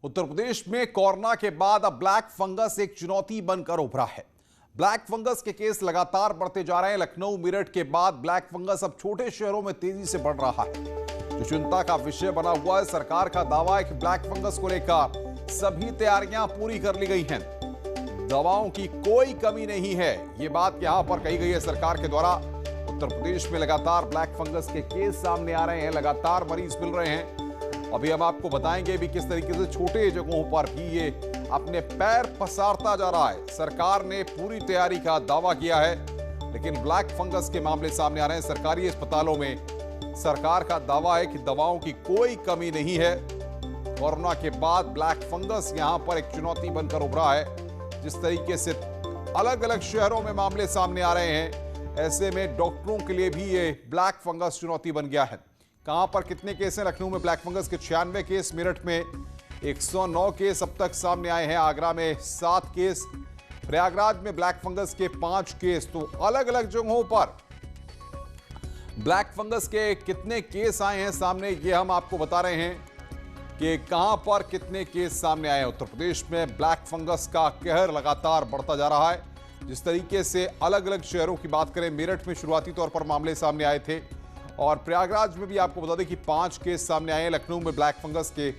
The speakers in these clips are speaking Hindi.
उत्तर प्रदेश में कोरोना के बाद अब ब्लैक फंगस एक चुनौती बनकर उभरा है। ब्लैक फंगस के केस लगातार बढ़ते जा रहे हैं। लखनऊ, मेरठ के बाद ब्लैक फंगस अब छोटे शहरों में तेजी से बढ़ रहा है, जो चिंता का विषय बना हुआ है। सरकार का दावा है कि ब्लैक फंगस को लेकर सभी तैयारियां पूरी कर ली गई हैं, दवाओं की कोई कमी नहीं है। ये बात यहां पर कही गई है सरकार के द्वारा। उत्तर प्रदेश में लगातार ब्लैक फंगस के केस सामने आ रहे हैं, लगातार मरीज मिल रहे हैं। अभी हम आपको बताएंगे भी किस तरीके से छोटे जगहों पर भी ये अपने पैर पसारता जा रहा है। सरकार ने पूरी तैयारी का दावा किया है, लेकिन ब्लैक फंगस के मामले सामने आ रहे हैं। सरकारी अस्पतालों में सरकार का दावा है कि दवाओं की कोई कमी नहीं है। कोरोना के बाद ब्लैक फंगस यहां पर एक चुनौती बनकर उभरा है। जिस तरीके से अलग अलग शहरों में मामले सामने आ रहे हैं, ऐसे में डॉक्टरों के लिए भी ये ब्लैक फंगस चुनौती बन गया है। कहां पर कितने केस हैं? लखनऊ में ब्लैक फंगस के 96 केस, मेरठ में 109 केस अब तक सामने आए हैं, आगरा में 7 केस, प्रयागराज में ब्लैक फंगस के 5 केस। तो अलग अलग जगहों पर ब्लैक फंगस के कितने केस आए हैं सामने, ये हम आपको बता रहे हैं कि कहां पर कितने केस सामने आए हैं। उत्तर प्रदेश में ब्लैक फंगस का कहर लगातार बढ़ता जा रहा है। जिस तरीके से अलग अलग शहरों की बात करें, मेरठ में शुरुआती तौर पर मामले सामने आए थे और प्रयागराज में भी आपको बता दें कि 5 केस सामने आए हैं। लखनऊ में ब्लैक फंगस के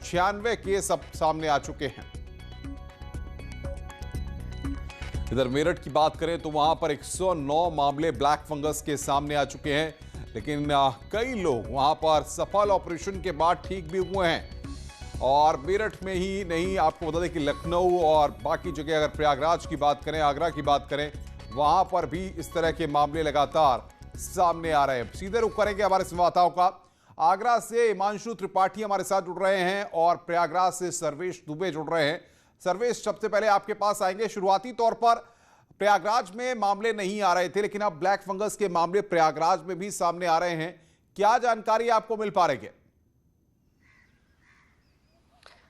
96 केस अब सामने आ चुके हैं। इधर मेरठ की बात करें तो वहां पर 109 मामले ब्लैक फंगस के सामने आ चुके हैं, लेकिन कई लोग वहां पर सफल ऑपरेशन के बाद ठीक भी हुए हैं। और मेरठ में ही नहीं, आपको बता दें कि लखनऊ और बाकी जगह, अगर प्रयागराज की बात करें, आगरा की बात करें, वहां पर भी इस तरह के मामले लगातार सामने आ रहे हैं। सीधे रुख करेंगे हमारे संवाददाताओं का। आगरा से हिमांशु त्रिपाठी हमारे साथ जुड़ रहे हैं और प्रयागराज से सर्वेश दुबे जुड़ रहे हैं। सर्वेश, सबसे पहले आपके पास आएंगे। शुरुआती तौर पर प्रयागराज में मामले नहीं आ रहे थे, लेकिन अब ब्लैक फंगस के मामले प्रयागराज में भी सामने आ रहे हैं। क्या जानकारी आपको मिल पा रही है?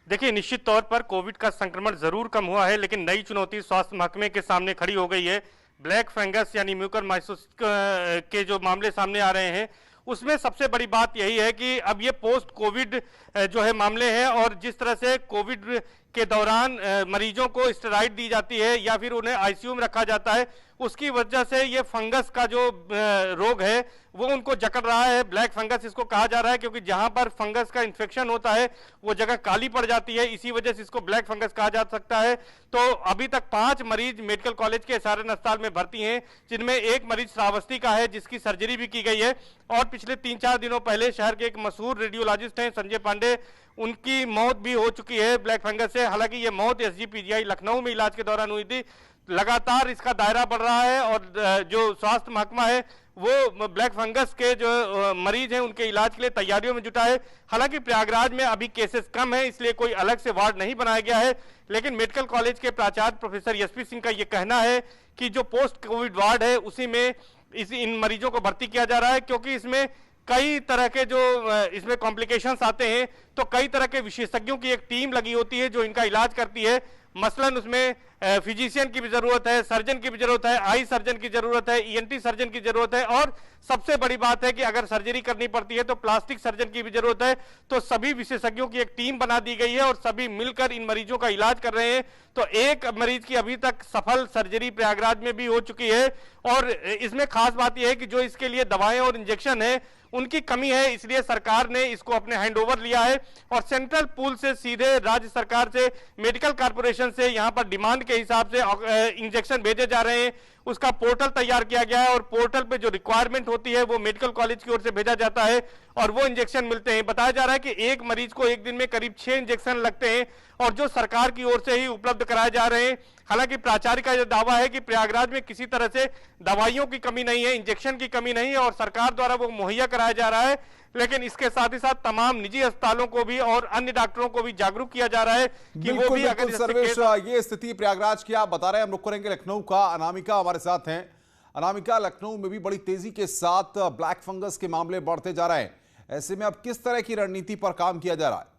देखिए, निश्चित तौर पर कोविड का संक्रमण जरूर कम हुआ है, लेकिन नई चुनौती स्वास्थ्य महकमे के सामने खड़ी हो गई है। ब्लैक फंगस यानी म्यूकरमाइकोसिस के जो मामले सामने आ रहे हैं, उसमें सबसे बड़ी बात यही है कि अब ये पोस्ट कोविड जो है मामले हैं, और जिस तरह से कोविड के दौरान मरीजों को स्टेरॉइड दी जाती है या फिर उन्हें आईसीयू में रखा जाता है, उसकी वजह से ये फंगस का जो रोग है वो उनको जकड़ रहा है। ब्लैक फंगस इसको कहा जा रहा है, क्योंकि जहां पर फंगस का इन्फेक्शन होता है वो जगह काली पड़ जाती है, इसी वजह से इसको ब्लैक फंगस कहा जा सकता है। तो अभी तक 5 मरीज मेडिकल कॉलेज के एसआरएन अस्पताल में भर्ती हैं, जिनमें एक मरीज श्रावस्ती का है, जिसकी सर्जरी भी की गई है। और पिछले 3-4 दिनों पहले शहर के एक मशहूर रेडियोलॉजिस्ट हैं संजय पांडे, उनकी मौत भी हो चुकी है ब्लैक फंगस से। हालांकि ये मौत एसजीपीजीआई लखनऊ में इलाज के दौरान हुई थी। लगातार इसका दायरा बढ़ रहा है और जो स्वास्थ्य महकमा है वो ब्लैक फंगस के जो मरीज हैं उनके इलाज के लिए तैयारियों में जुटा है। हालांकि प्रयागराज में अभी केसेस कम है, इसलिए कोई अलग से वार्ड नहीं बनाया गया है, लेकिन मेडिकल कॉलेज के प्राचार्य प्रोफेसर एसपी सिंह का ये कहना है कि जो पोस्ट कोविड वार्ड है उसी में इन मरीजों को भर्ती किया जा रहा है, क्योंकि इसमें कई तरह के जो इसमें कॉम्प्लिकेशंस आते हैं, तो कई तरह के विशेषज्ञों की एक टीम लगी होती है जो इनका इलाज करती है। मसलन उसमें फिजिशियन की भी जरूरत है, सर्जन की भी जरूरत है, आई सर्जन की जरूरत है, ईएनटी सर्जन की जरूरत है, और सबसे बड़ी बात है कि अगर सर्जरी करनी पड़ती है तो प्लास्टिक सर्जन की भी जरूरत है। तो सभी विशेषज्ञों की एक टीम बना दी गई है और सभी मिलकर इन मरीजों का इलाज कर रहे हैं। तो एक मरीज की अभी तक सफल सर्जरी प्रयागराज में भी हो चुकी है। और इसमें खास बात यह है कि जो इसके लिए दवाएं और इंजेक्शन है उनकी कमी है, इसलिए सरकार ने इसको अपने हैंडओवर लिया है और सेंट्रल पूल से सीधे राज्य सरकार से, मेडिकल कॉर्पोरेशन से यहां पर डिमांड के हिसाब से इंजेक्शन भेजे जा रहे हैं। उसका पोर्टल तैयार किया गया है और पोर्टल पे जो रिक्वायरमेंट होती है वो मेडिकल कॉलेज की ओर से भेजा जाता है और वो इंजेक्शन मिलते हैं। बताया जा रहा है कि एक मरीज को एक दिन में करीब 6 इंजेक्शन लगते हैं और जो सरकार की ओर से ही उपलब्ध कराए जा रहे हैं। हालांकि प्राचार्य का यह दावा है कि प्रयागराज में किसी तरह से दवाइयों की कमी नहीं है, इंजेक्शन की कमी नहीं है और सरकार द्वारा वो मुहैया कराया जा रहा है। लेकिन इसके साथ ही साथ तमाम निजी अस्पतालों को भी और अन्य डॉक्टरों को भी जागरूक किया जा रहा है कि वो भी अगर सर्वेश, ये स्थिति प्रयागराज की आप बता रहे हैं। हम रुक करेंगे लखनऊ का। अनामिका हमारे साथ हैं। अनामिका, लखनऊ में भी बड़ी तेजी के साथ ब्लैक फंगस के मामले बढ़ते जा रहे हैं, ऐसे में अब किस तरह की रणनीति पर काम किया जा रहा है?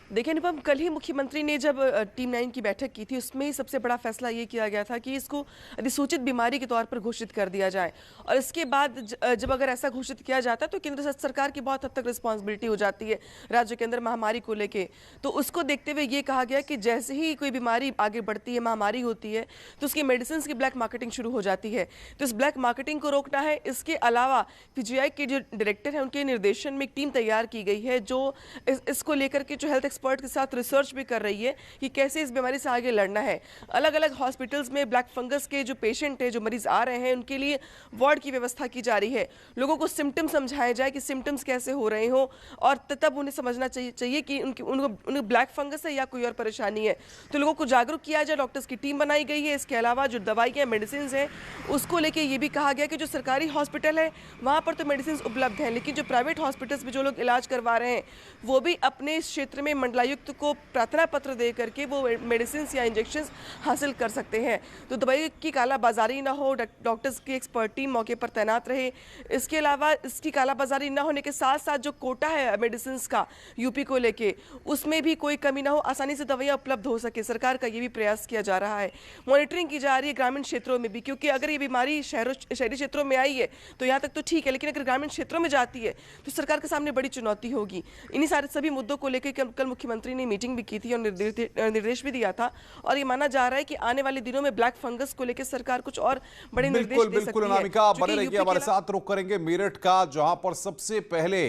देखिए अनुपम, कल ही मुख्यमंत्री ने जब टीम 9 की बैठक की थी, उसमें ही सबसे बड़ा फैसला ये किया गया था कि इसको अधिसूचित बीमारी के तौर पर घोषित कर दिया जाए। और इसके बाद जब अगर ऐसा घोषित किया जाता है तो केंद्र सरकार की बहुत हद तक रिस्पॉन्सिबिलिटी हो जाती है राज्य के अंदर महामारी को लेके। तो उसको देखते हुए ये कहा गया कि जैसे ही कोई बीमारी आगे बढ़ती है, महामारी होती है, तो उसकी मेडिसिन की ब्लैक मार्केटिंग शुरू हो जाती है। तो इस ब्लैक मार्केटिंग को रोकना है। इसके अलावा पीजीआई के जो डायरेक्टर हैं, उनके निर्देशन में एक टीम तैयार की गई है जो इसको लेकर के जो हेल्थ एक्सपर्ट के साथ रिसर्च भी कर रही है कि कैसे इस बीमारी से आगे लड़ना है। अलग अलग हॉस्पिटल्स में ब्लैक फंगस के जो पेशेंट है, जो मरीज आ रहे हैं, उनके लिए वार्ड की व्यवस्था की जा रही है। लोगों को सिम्टम्स समझाया जाए कि सिम्टम्स कैसे हो रहे हो, और तब उन्हें समझना चाहिए कि उनको ब्लैक फंगस है या कोई और परेशानी है। तो लोगों को जागरूक किया जाए। डॉक्टर्स की टीम बनाई गई है। इसके अलावा जो दवाइयाँ, मेडिसिन हैं, उसको लेके ये भी कहा गया कि जो सरकारी हॉस्पिटल है वहाँ पर तो मेडिसिन उपलब्ध हैं, लेकिन जो प्राइवेट हॉस्पिटल्स में जो लोग इलाज करवा रहे हैं वो भी अपने इस क्षेत्र में मंडलायुक्त को प्रार्थना पत्र दे करके वो मेडिसिन या इंजेक्शन हासिल कर सकते हैं। तो दवाई की कालाबाजारी ना हो, डॉक्टर्स की एक्सपर्ट टीम मौके पर तैनात रहे। इसके अलावा इसकी कालाबाजारी ना होने के साथ साथ जो कोटा है मेडिसिन का यूपी को लेके, उसमें भी कोई कमी ना हो, आसानी से दवाइयाँ उपलब्ध हो सके। सरकार का ये भी प्रयास किया जा रहा है। मॉनिटरिंग की जा रही है ग्रामीण क्षेत्रों में भी, क्योंकि अगर ये बीमारी शहरी क्षेत्रों में आई है तो यहाँ तक तो ठीक है, लेकिन अगर ग्रामीण क्षेत्रों में जाती है तो सरकार के सामने बड़ी चुनौती होगी। इन्हीं सारे सभी मुद्दों को लेकर कल मुख्यमंत्री ने मीटिंग भी की थी और निर्देश भी दिया था, और ये माना जा रहा है कि आने वाले दिनों में ब्लैक फंगस को लेकर सरकार कुछ और बड़े निर्देश दे सकती है। बिल्कुल अनामिका, आप बने रहिए हमारे साथ। रुक करेंगे मेरठ का, जहां पर सबसे पहले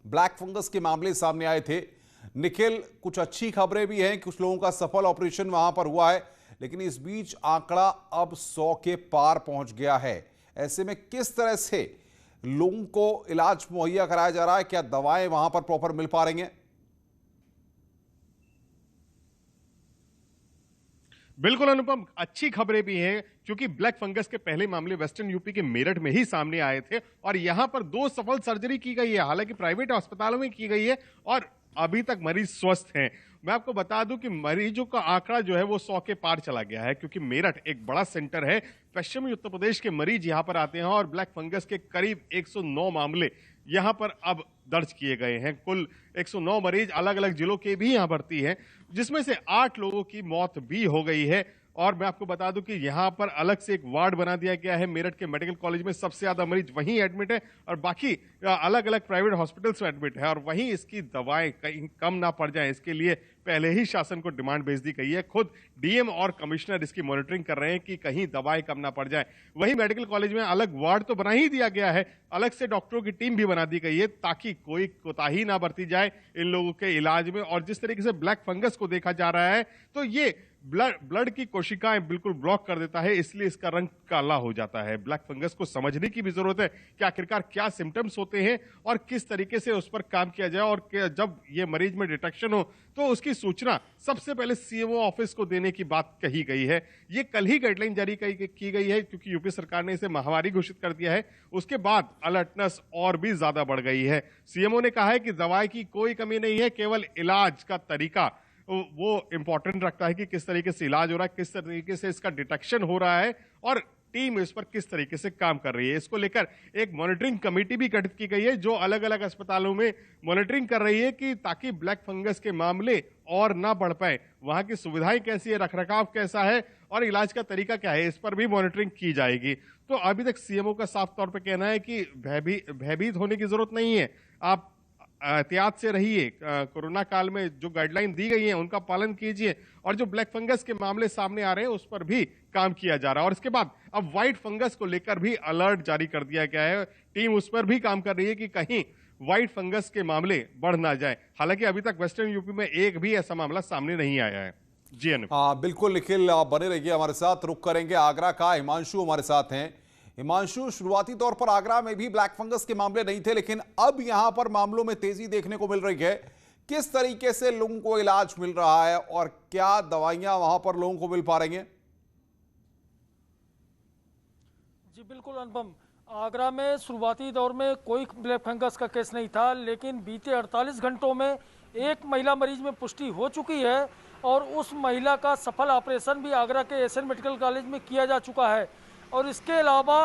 ब्लैक फंगस के मामले सामने आए थे। निखिल, कुछ अच्छी खबरें भी हैं, कुछ लोगों का सफल ऑपरेशन वहां पर हुआ है, लेकिन इस बीच आंकड़ा अब 100 के पार पहुंच गया है। ऐसे में किस तरह से लोगों को इलाज मुहैया कराया जा रहा है? क्या दवाएं वहां पर प्रॉपर मिल पा रही हैं? बिल्कुल अनुपम, अच्छी खबरें भी हैं, क्योंकि ब्लैक फंगस के पहले मामले वेस्टर्न यूपी के मेरठ में ही सामने आए थे और यहां पर 2 सफल सर्जरी की गई है, हालांकि प्राइवेट अस्पतालों में की गई है, और अभी तक मरीज स्वस्थ हैं। मैं आपको बता दूं कि मरीजों का आंकड़ा जो है वो 100 के पार चला गया है, क्योंकि मेरठ एक बड़ा सेंटर है। पश्चिमी उत्तर प्रदेश के मरीज यहां पर आते हैं और ब्लैक फंगस के करीब 109 मामले यहां पर अब दर्ज किए गए हैं। कुल 109 मरीज अलग अलग जिलों के भी यहां भर्ती हैं, जिसमें से 8 लोगों की मौत भी हो गई है। और मैं आपको बता दूं कि यहां पर अलग से एक वार्ड बना दिया गया है। मेरठ के मेडिकल कॉलेज में सबसे ज्यादा मरीज वहीं एडमिट है और बाकी अलग अलग प्राइवेट हॉस्पिटल्स में एडमिट है, और वहीं इसकी दवाएं कहीं कम ना पड़ जाए, इसके लिए पहले ही शासन को डिमांड भेज दी गई है। खुद डीएम और कमिश्नर इसकी मॉनिटरिंग कर रहे हैं कि कहीं दवाएं कम ना पड़ जाए। वहीं मेडिकल कॉलेज में अलग वार्ड तो बना ही दिया गया है, अलग से डॉक्टरों की टीम भी बना दी गई है, ताकि कोई कोताही ना बरती जाए इन लोगों के इलाज में। और जिस तरीके से ब्लैक फंगस को देखा जा रहा है, तो ये ब्लड की कोशिकाएं बिल्कुल ब्लॉक कर देता है, इसलिए इसका रंग काला हो जाता है। ब्लैक फंगस को समझने की भी जरूरत है कि आखिरकार क्या सिम्टम्स होते हैं और किस तरीके से उस पर काम किया जाए, और जब ये मरीज में डिटेक्शन हो तो उसकी सूचना सबसे पहले सीएमओ ऑफिस को देने की बात कही गई है। ये कल ही गाइडलाइन जारी की गई है, क्योंकि यूपी सरकार ने इसे महामारी घोषित कर दिया है। उसके बाद अलर्टनेस और भी ज्यादा बढ़ गई है। सीएमओ ने कहा है कि दवाई की कोई कमी नहीं है, केवल इलाज का तरीका वो इंपॉर्टेंट रखता है कि किस तरीके से इलाज हो रहा है, किस तरीके से इसका डिटेक्शन हो रहा है, और टीम इस पर किस तरीके से काम कर रही है। इसको लेकर एक मॉनिटरिंग कमेटी भी गठित की गई है, जो अलग अलग अस्पतालों में मॉनिटरिंग कर रही है कि ताकि ब्लैक फंगस के मामले और ना बढ़ पाए। वहां की सुविधाएं कैसी है, रखरखाव कैसा है और इलाज का तरीका क्या है, इस पर भी मॉनिटरिंग की जाएगी। तो अभी तक सीएमओ का साफ तौर पर कहना है कि भयभीत होने की जरूरत नहीं है, आप एहतियात से रहिए, कोरोना काल में जो गाइडलाइन दी गई है उनका पालन कीजिए, और जो ब्लैक फंगस के मामले सामने आ रहे हैं उस पर भी काम किया जा रहा है। और इसके बाद अब व्हाइट फंगस को लेकर भी अलर्ट जारी कर दिया गया है। टीम उस पर भी काम कर रही है कि कहीं व्हाइट फंगस के मामले बढ़ ना जाए। हालांकि अभी तक वेस्टर्न यूपी में एक भी ऐसा मामला सामने नहीं आया है। जी हाँ बिल्कुल निखिल, आप बने रहिए हमारे साथ। रुक करेंगे आगरा का, हिमांशु हमारे साथ हैं। हिमांशु, शुरुआती तौर पर आगरा में भी ब्लैक फंगस के मामले नहीं थे, लेकिन अब यहां पर मामलों में तेजी देखने को मिल रही है। किस तरीके से लोगों को इलाज मिल रहा है और क्या दवाइयां वहां पर लोगों को मिल पा रही हैं? जी बिल्कुल अनुपम, आगरा में शुरुआती दौर में कोई ब्लैक फंगस का केस नहीं था, लेकिन बीते 48 घंटों में एक महिला मरीज में पुष्टि हो चुकी है और उस महिला का सफल ऑपरेशन भी आगरा के एसएन मेडिकल कॉलेज में किया जा चुका है। और इसके अलावा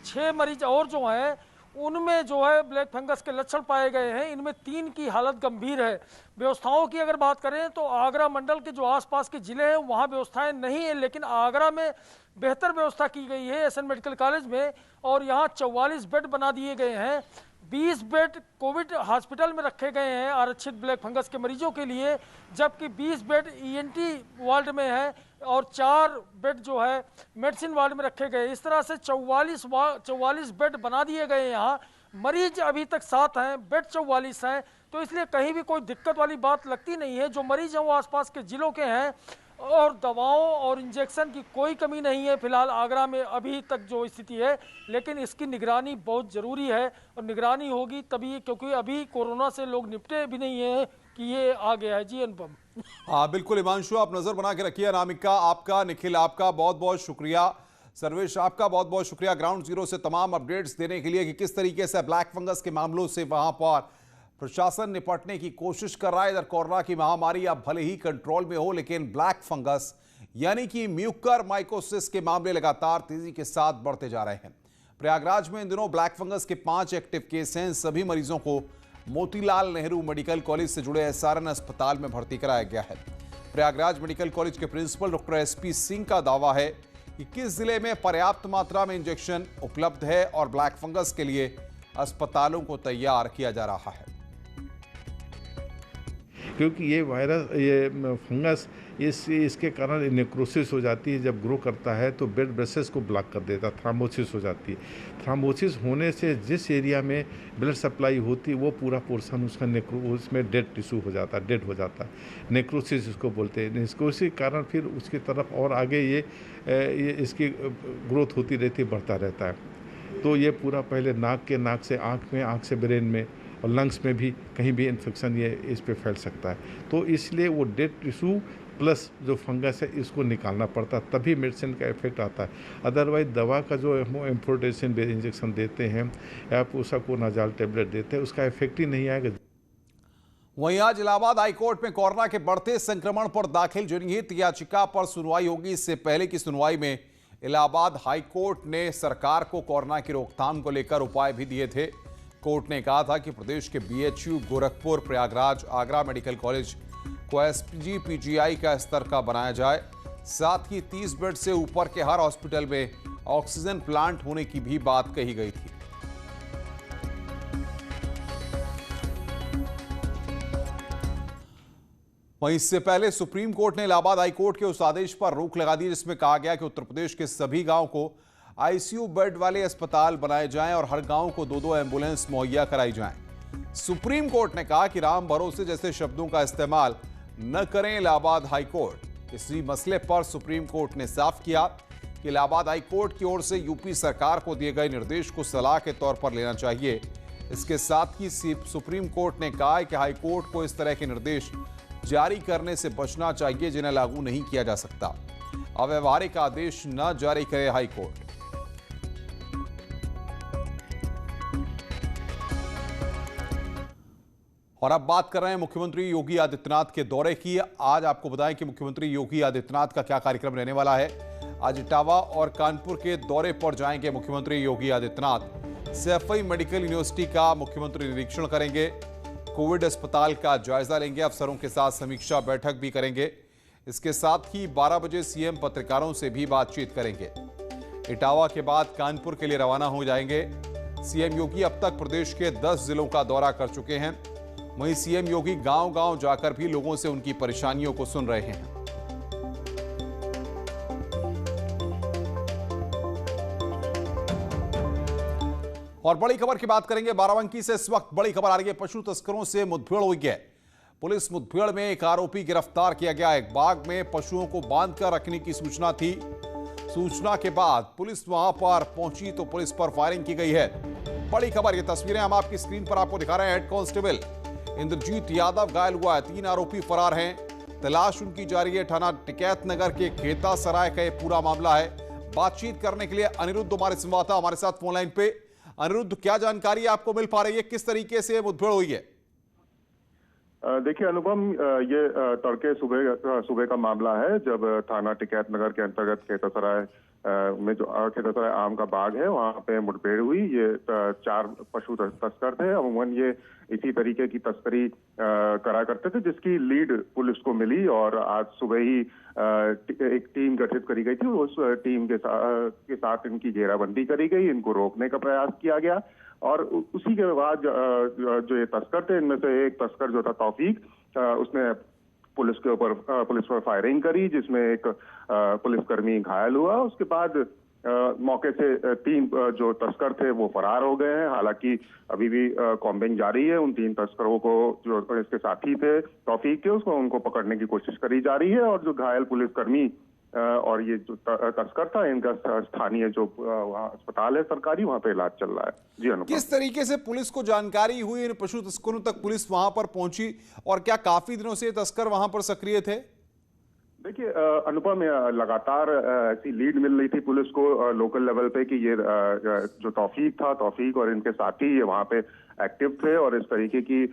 6 मरीज और जो हैं उनमें जो है ब्लैक फंगस के लक्षण पाए गए हैं। इनमें 3 की हालत गंभीर है। व्यवस्थाओं की अगर बात करें तो आगरा मंडल के जो आसपास के जिले हैं वहाँ व्यवस्थाएं नहीं है, लेकिन आगरा में बेहतर व्यवस्था की गई है एसएन मेडिकल कॉलेज में, और यहाँ 44 बेड बना दिए गए हैं। 20 बेड कोविड हॉस्पिटल में रखे गए हैं आरक्षित ब्लैक फंगस के मरीजों के लिए, जबकि 20 बेड ईएनटी वार्ड में है और 4 बेड जो है मेडिसिन वार्ड में रखे गए। इस तरह से 44 बेड बना दिए गए हैं। यहाँ मरीज अभी तक 7 हैं, बेड 44 हैं, तो इसलिए कहीं भी कोई दिक्कत वाली बात लगती नहीं है। जो मरीज हैं वो आसपास के जिलों के हैं और दवाओं और इंजेक्शन की कोई कमी नहीं है फिलहाल आगरा में अभी तक जो स्थिति है, लेकिन इसकी निगरानी बहुत ज़रूरी है और निगरानी होगी तभी, क्योंकि अभी कोरोना से लोग निपटे भी नहीं हैं कि ये आ गया है। जी अनुपम। हाँ बिल्कुल हिमांशु, आप नजर बना के रखिए। अनामिका आपका, निखिल आपका बहुत बहुत शुक्रिया, सर्वेश आपका बहुत बहुत शुक्रिया ग्राउंड जीरो से तमाम अपडेट्स देने के लिए कि किस तरीके से ब्लैक फंगस के मामलों से वहां पर प्रशासन निपटने की कोशिश कर रहा है। इधर कोरोना की महामारी अब भले ही कंट्रोल में हो, लेकिन ब्लैक फंगस यानी कि म्यूकरमाइकोसिस के मामले लगातार तेजी के साथ बढ़ते जा रहे हैं। प्रयागराज में इन दिनों ब्लैक फंगस के 5 एक्टिव केस हैं। सभी मरीजों को मोतीलाल नेहरू मेडिकल कॉलेज से जुड़े एसआरएन अस्पताल में भर्ती कराया गया है। प्रयागराज मेडिकल कॉलेज के प्रिंसिपल डॉक्टर एसपी सिंह का दावा है कि किस जिले में पर्याप्त मात्रा में इंजेक्शन उपलब्ध है और ब्लैक फंगस के लिए अस्पतालों को तैयार किया जा रहा है। क्योंकि ये वायरस, ये फंगस इसके कारण नेक्रोसिस हो जाती है। जब ग्रो करता है तो ब्लड वेसल्स को ब्लॉक कर देता है, थ्रोम्बोसिस हो जाती है। थ्रोम्बोसिस होने से जिस एरिया में ब्लड सप्लाई होती है वो पूरा पोर्शन उसका उसमें डेड टिश्यू हो जाता है, डेड हो जाता है। नेक्रोसिस इसको बोलते हैं। इसी कारण फिर उसकी तरफ और आगे ये इसकी ग्रोथ होती रहती है, बढ़ता रहता है। तो ये पूरा पहले नाक से आँख में, आँख से ब्रेन में और लंग्स में भी कहीं भी इन्फेक्शन ये इस पे फैल सकता है। तो इसलिए वो डेड टिश्यू प्लस जो फंगस है इसको निकालना पड़ता है, तभी मेडिसिन का इफेक्ट आता है। अदरवाइज दवा का जो एम्फोटेरिसिन इंजेक्शन देते हैं या पोसाकोनाजाल टेबलेट देते हैं उसका इफेक्ट ही नहीं आएगा। वहीं आज इलाहाबाद हाईकोर्ट में कोरोना के बढ़ते संक्रमण पर दाखिल जनहित याचिका पर सुनवाई होगी। इससे पहले की सुनवाई में इलाहाबाद हाईकोर्ट ने सरकार को कोरोना की रोकथाम को लेकर उपाय भी दिए थे। कोर्ट ने कहा था कि प्रदेश के BHU, Gorakhpur, Prayagraj, Agra medical college को एसपीजी पीजीआई का स्तर का बनाया जाए। साथ ही 30 बेड से ऊपर के हर हॉस्पिटल में ऑक्सीजन प्लांट होने की भी बात कही गई थी। वहीं इससे पहले सुप्रीम कोर्ट ने इलाहाबाद हाईकोर्ट के उस आदेश पर रोक लगा दी जिसमें कहा गया कि उत्तर प्रदेश के सभी गांव को आईसीयू बेड वाले अस्पताल बनाए जाएं और हर गांव को 2-2 एम्बुलेंस मुहैया कराई जाएं। सुप्रीम कोर्ट ने कहा कि राम भरोसे जैसे शब्दों का इस्तेमाल न करें इलाहाबाद हाईकोर्ट। इसी मसले पर सुप्रीम कोर्ट ने साफ किया कि इलाहाबाद हाईकोर्ट की ओर से यूपी सरकार को दिए गए निर्देश को सलाह के तौर पर लेना चाहिए। इसके साथ ही सुप्रीम कोर्ट ने कहा है कि हाईकोर्ट को इस तरह के निर्देश जारी करने से बचना चाहिए जिन्हें लागू नहीं किया जा सकता। अव्यवहारिक आदेश न जारी करे हाईकोर्ट। और अब बात कर रहे हैं मुख्यमंत्री योगी आदित्यनाथ के दौरे की। आज आपको बताएं कि मुख्यमंत्री योगी आदित्यनाथ का क्या कार्यक्रम रहने वाला है। आज इटावा और कानपुर के दौरे पर जाएंगे मुख्यमंत्री योगी आदित्यनाथ। सैफई मेडिकल यूनिवर्सिटी का मुख्यमंत्री निरीक्षण करेंगे। कोविड अस्पताल का जायजा लेंगे। अफसरों के साथ समीक्षा बैठक भी करेंगे। इसके साथ ही 12 बजे सीएम पत्रकारों से भी बातचीत करेंगे। इटावा के बाद कानपुर के लिए रवाना हो जाएंगे। सीएम योगी अब तक प्रदेश के 10 जिलों का दौरा कर चुके हैं। वहीं सीएम योगी गांव-गांव जाकर भी लोगों से उनकी परेशानियों को सुन रहे हैं। और बड़ी खबर की बात करेंगे बाराबंकी से। इस वक्त बड़ी खबर आ रही है, पशु तस्करों से मुठभेड़ हुई है। पुलिस मुठभेड़ में एक आरोपी गिरफ्तार किया गया। एक बाग में पशुओं को बांधकर रखने की सूचना थी। सूचना के बाद पुलिस वहां पर पहुंची तो पुलिस पर फायरिंग की गई है। बड़ी खबर, ये तस्वीरें हम आपकी स्क्रीन पर आपको दिखा रहे हैं। हेड कांस्टेबल इंद्रजीत यादव घायल हुआ है। 3 आरोपी फरार हैं। तलाश उनकी जारी है। थाना टिकैत नगर के खेता सराय का यह पूरा मामला है। बातचीत करने के लिए अनिरुद्ध हमारे संवाददाता हमारे साथ फोन लाइन पे। अनिरुद्ध, क्या जानकारी आपको मिल पा रही है, किस तरीके से मुठभेड़ हुई है? देखिए अनुपम, ये तड़के सुबह का मामला है जब थाना टिकैत नगर के अंतर्गत खेता सराय में जो खेतसराय आम का बाग है वहां पे मुठभेड़ हुई। ये 4 पशु तस्कर थे। अमूमन ये इसी तरीके की तस्करी करा करते थे, जिसकी लीड पुलिस को मिली और आज सुबह ही एक टीम गठित करी गई थी। उस टीम के साथ इनकी घेराबंदी करी गई, इनको रोकने का प्रयास किया गया और उसी के बाद जो ये तस्कर थे, इनमें से एक तस्कर जो था तौफीक, उसने पुलिस पर फायरिंग करी, जिसमें एक पुलिसकर्मी घायल हुआ। उसके बाद मौके से 3 जो तस्कर थे वो फरार हो गए हैं। हालांकि अभी भी कॉम्बिंग जारी है। उन 3 तस्करों को, जो इसके साथी थे तौफीक के, उनको पकड़ने की कोशिश करी जा रही है और जो घायल पुलिसकर्मी और ये जो तस्कर था, इनका स्थानीय जो वहाँ अस्पताल है सरकारी, वहाँ पे इलाज चल रहा है। जी अनुपम, किस तरीके से पुलिस को जानकारी हुई इन पशु तस्करों तक पुलिस वहां पर पहुंची और क्या काफी दिनों से तस्कर वहां पर सक्रिय थे? देखिए अनुपम, लगातार ऐसी लीड मिल रही थी पुलिस को लोकल लेवल पे कि ये जो तौफीक और इनके साथी ये वहाँ पे एक्टिव थे और इस तरीके की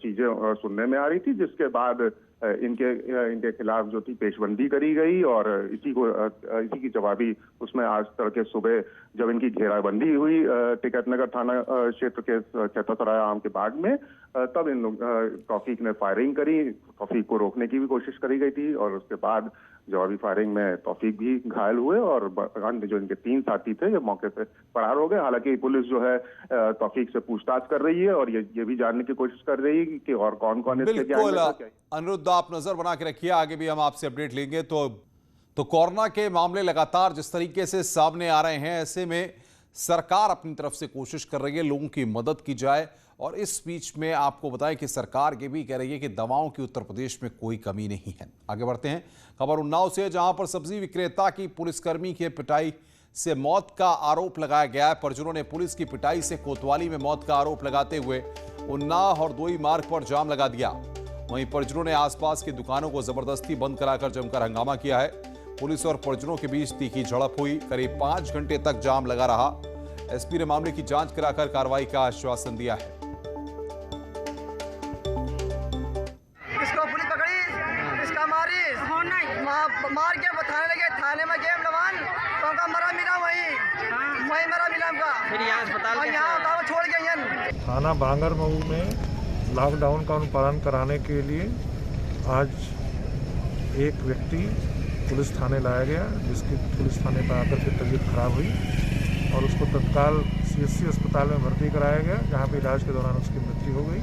चीजें सुनने में आ रही थी, जिसके बाद इनके खिलाफ जो थी पेशबंदी करी गई और इसी की जवाबी उसमें आज तड़के सुबह जब इनकी घेराबंदी हुई टिकैतनगर थाना क्षेत्र के खेतसराय आम के बाग में, तब इन लोग तौफीक ने फायरिंग करी। तौफीक को रोकने की भी कोशिश करी गई थी और उसके बाद जवाबी फायरिंग में तौफीक भी घायल हुए और अन्य जो इनके 3 साथी थे ये मौके से फरार हो गए। हालांकि पुलिस जो है तौफीक से पूछताछ कर रही है और ये भी जानने की कोशिश कर रही है कि और कौन-कौन इसके बिल्कुल अनिरुद्ध, आप नजर बना के रखिए, आगे भी हम आपसे अपडेट लेंगे। तो कोरोना के मामले लगातार जिस तरीके से सामने आ रहे हैं, ऐसे में सरकार अपनी तरफ से कोशिश कर रही है लोगों की मदद की जाए और इस बीच में आपको बताएं कि सरकार ये भी कह रही है कि दवाओं की उत्तर प्रदेश में कोई कमी नहीं है। आगे बढ़ते हैं, खबर उन्नाव से, जहां पर सब्जी विक्रेता की पुलिसकर्मी के पिटाई से मौत का आरोप लगाया गया है। परिजनों ने पुलिस की पिटाई से कोतवाली में मौत का आरोप लगाते हुए उन्नाव और दोई मार्ग पर जाम लगा दिया। वहीं परिजनों ने आसपास की दुकानों को जबरदस्ती बंद कराकर जमकर हंगामा किया है। पुलिस और परिजनों के बीच तीखी झड़प हुई, करीब 5 घंटे तक जाम लगा रहा। एसपी ने मामले की जांच कराकर कार्रवाई का आश्वासन दिया है। किसको पुलिस पकड़ी, किसका मारी, मार के थाने लगे, थाने में गेम लवान तो उनका मरा मिला वहीं मरा मिला उनका, फिर यहाँ अस्पताल यहाँ छोड़ गए। थाना बांगर मऊ में लॉकडाउन का अनुपालन कराने के लिए आज एक व्यक्ति पुलिस थाने लाया गया, जिसकी पुलिस थाने पर आकर के तबीयत खराब हुई और उसको तत्काल CSC अस्पताल में भर्ती कराया गया, जहां पे इलाज के दौरान उसकी मृत्यु हो गई।